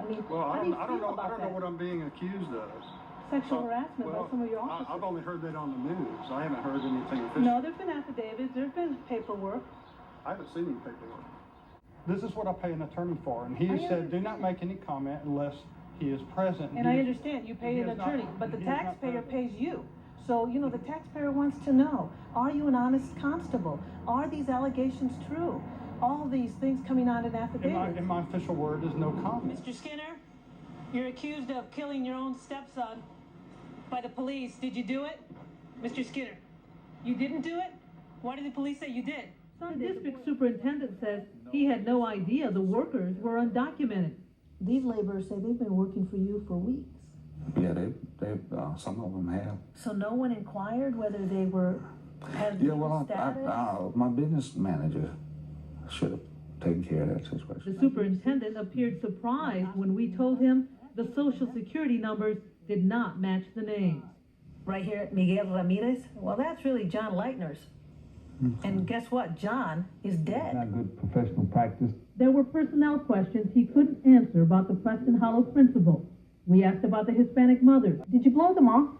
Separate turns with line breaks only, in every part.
mean,
Well,
how do you
I
feel
don't know
about that?
what I'm being accused of.
Sexual harassment by some of your officers.
I've only heard that on the news. I haven't heard anything official.
No, there's been affidavits, there's been paperwork.
I haven't seen any paperwork. This is what I pay an attorney for, and he has said, do not make any comment unless he is present.
And I understand, you pay an attorney, but the taxpayer pays you. So, you know, the taxpayer wants to know, are you an honest constable? Are these allegations true? All these things coming out in affidavits.
In my official word is no comment.
Mr. Skinner, you're accused of killing your own stepson by the police. Did you do it? Mr. Skinner, you didn't do it? Why did the police say you did?
The district superintendent says he had no idea the workers were undocumented.
These laborers say they've been working for you for weeks.
Yeah, they some of them have.
So no one inquired whether they had
Yeah, well,
status?
my business manager should have taken care of that situation.
The superintendent appeared surprised when we told him the social security numbers did not match the names.
Right here, Miguel Ramirez. Well, that's really John Leitner's. And guess what? John is dead.
Not good professional practice.
There were personnel questions he couldn't answer about the Preston Hollows principal. We asked about the Hispanic mothers. Did you blow them off?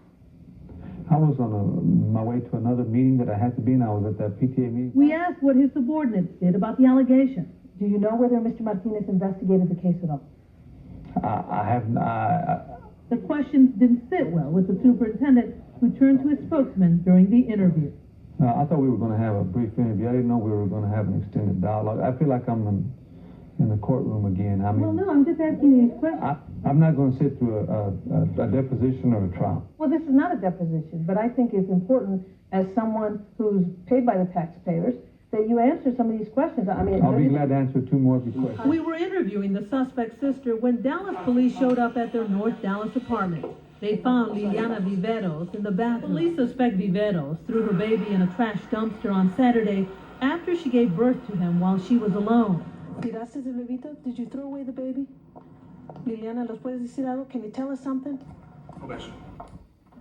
I was on my way to another meeting that I had to be in. I was at that PTA meeting.
We asked what his subordinates did about the allegations.
Do you know whether Mr. Martinez investigated the case at all?
I haven't.
The questions didn't sit well with the superintendent, who turned to his spokesman during the interview.
I thought we were going to have a brief interview. I didn't know we were going to have an extended dialogue. I feel like I'm in the courtroom again. I mean,
Well, no, I'm just asking you these questions.
I'm not going to sit through a deposition or a trial.
Well, this is not a deposition, but I think it's important as someone who's paid by the taxpayers that you answer some of these questions. I mean,
I'll be glad to answer 2 more of your questions.
We were interviewing the suspect's sister when Dallas police showed up at their North Dallas apartment. They found Liliana Viveros in the bathroom. Police suspect Viveros threw her baby in a trash dumpster on Saturday after she gave birth to him while she was alone.
¿Tiraste el bebito? Did you throw away the baby? Liliana, ¿los puedes decir algo? Can you tell us something?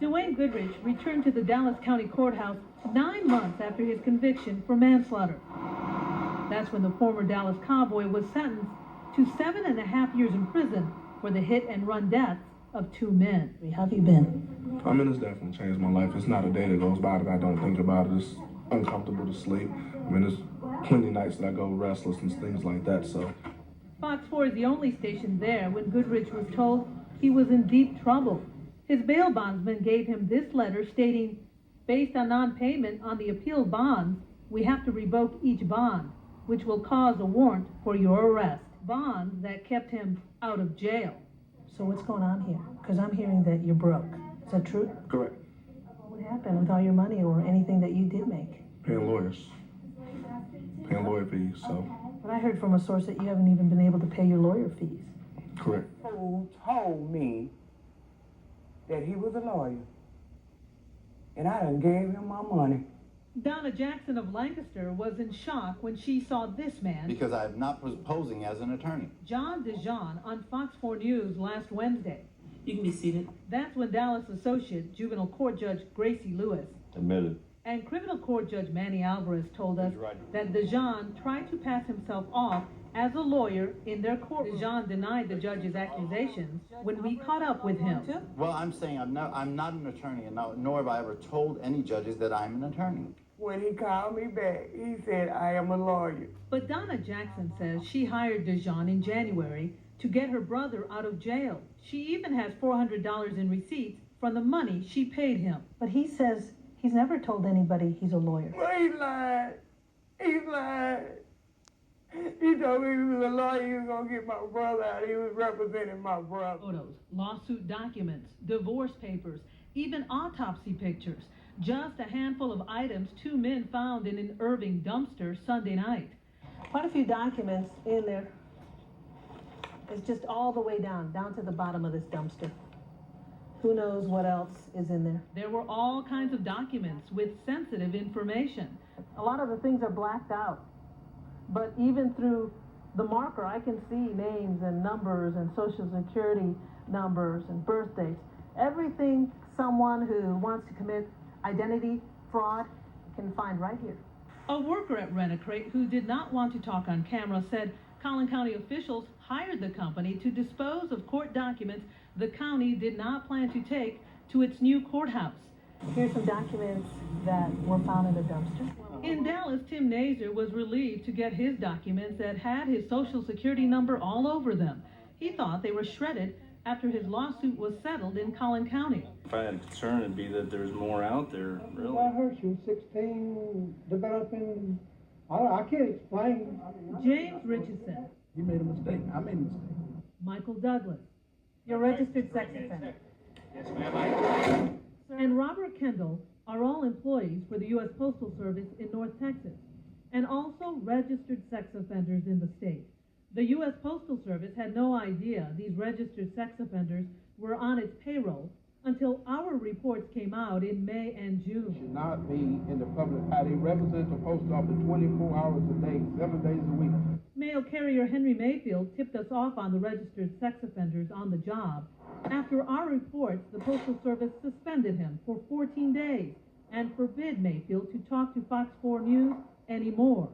Dwayne Goodrich returned to the Dallas County Courthouse 9 months after his conviction for manslaughter. That's when the former Dallas Cowboy was sentenced to 7.5 years in prison for the hit-and-run deaths of 2 men.
How have you been?
I mean, it's definitely changed my life. It's not a day that goes by that I don't think about it. It's uncomfortable to sleep. I mean, there's plenty nights that I go restless and things like that, so.
Fox 4 is the only station there when Goodrich was told he was in deep trouble. His bail bondsman gave him this letter stating, based on non-payment on the appeal bonds, we have to revoke each bond, which will cause a warrant for your arrest. Bonds that kept him out of jail.
So what's going on here? Because I'm hearing that you're broke. Is that true?
Correct.
What happened with all your money or anything that you did make?
Paying lawyers. Paying lawyer fees, so.
But I heard from a source that you haven't even been able to pay your lawyer fees.
Correct.
Who told me that he was a lawyer, and I done gave him my money.
Donna Jackson of Lancaster was in shock when she saw this man,
because I'm not posing as an attorney.
John DeJean, on Fox 4 News last Wednesday.
You can be seated.
That's when Dallas Associate Juvenile Court Judge Gracie Lewis
Admitted.
and Criminal Court Judge Manny Alvarez told us that DeJean tried to pass himself off as a lawyer in their courtroom. DeJean denied the judge's accusations when we caught up with him.
Well, I'm saying I'm not an attorney, and nor have I ever told any judges that I'm an attorney.
When he called me back, he said, I am a lawyer.
But Donna Jackson says she hired DeJean in January to get her brother out of jail. She even has $400 in receipts from the money she paid him.
But he says he's never told anybody he's a lawyer.
Well, he lied. He lied. He told me he was a lawyer. He was going to get my brother out. He was representing my brother.
Photos, lawsuit documents, divorce papers, even autopsy pictures. Just a handful of items 2 men found in an Irving dumpster Sunday night.
Quite a few documents in there. It's just all the way down to the bottom of this dumpster. Who knows what else is in there?
There were all kinds of documents with sensitive information.
A lot of the things are blacked out. But even through the marker, I can see names and numbers and social security numbers and birth dates. Everything someone who wants to commit identity fraud can find right here.
A worker at Rent-A-Crate who did not want to talk on camera said Collin County officials hired the company to dispose of court documents the county did not plan to take to its new courthouse.
Here's some documents that were found in the dumpster.
In Dallas, Tim Nazer was relieved to get his documents that had his social security number all over them. He thought they were shredded after his lawsuit was settled in Collin County.
If I had a concern, it'd be that there's more out there, really.
I heard she was 16, developing, I can't explain.
James Richardson,
You made a mistake. I made a mistake.
Michael Douglas,
You're a registered sex offender.
and Robert Kendall are all employees for the U.S. Postal Service in North Texas, and also registered sex offenders in the state. The U.S. Postal Service had no idea these registered sex offenders were on its payroll until our reports came out in May and June.
Should not be in the public eye. They represent the post office 24 hours a day, 7 days a week.
Mail carrier Henry Mayfield tipped us off on the registered sex offenders on the job. After our reports, the Postal Service suspended him for 14 days and forbid Mayfield to talk to Fox 4 News anymore.